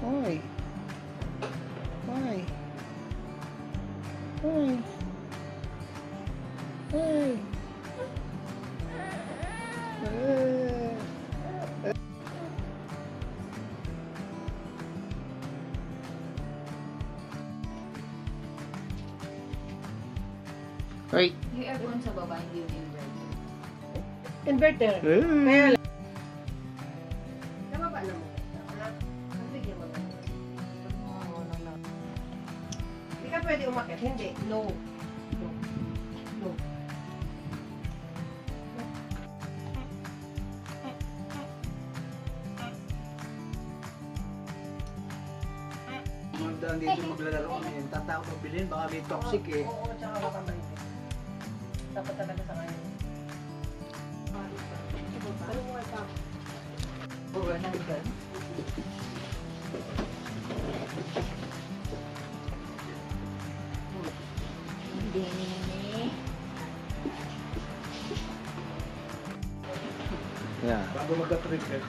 Hoy. Hoy. Hoy. Hoy. Hoy. Yung aircon sa baba, hindi yung inverter. Inverter. Kaya lang. Nababa na mo. Bigyan mo na. Hindi ka pwede umakit. Hindi. Low. Low. Low. Magdaan dito maglalaro ngayon. Tatakot magbilhin. Baka may toxic eh. Oo, tsaka baka may. Dapat talaga sa kanya. Ano mo ito? Buwan na gan. Hindi. Yeah. Bago magka-trip eh.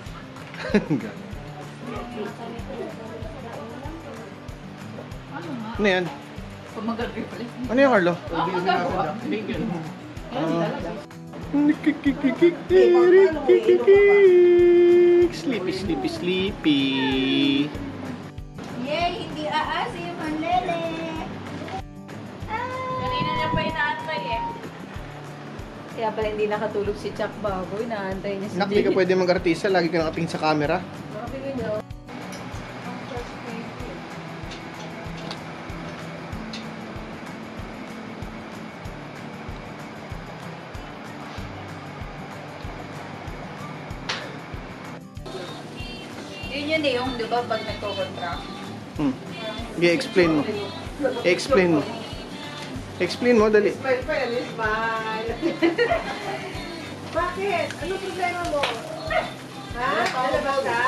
Ano yan? Kung mag-reflect. Ano yan, Carlo? Sleepy, sleepy, sleepy. Yay! Hindi aasim ang lele! Kanina niya pa inaantay eh. Kaya pala hindi nakatulog si Chuck Baboy. Naantay niya si Nak, di ka pwede mag-artista. Lagi ka nakatingin sa camera. Makapigil niyo. Yun eh, yung di ba pag nagko-contract. I-explain mo. I-explain mo. Explain mo, dali. Smile pa yan, smile. Bakit? Ano problema mo? Ha? Lalabas ka?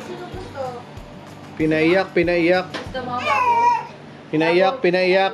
Sino gusto? Pinaiyak, pinaiyak. Gusto mo, Babo? Pinaiyak, pinaiyak.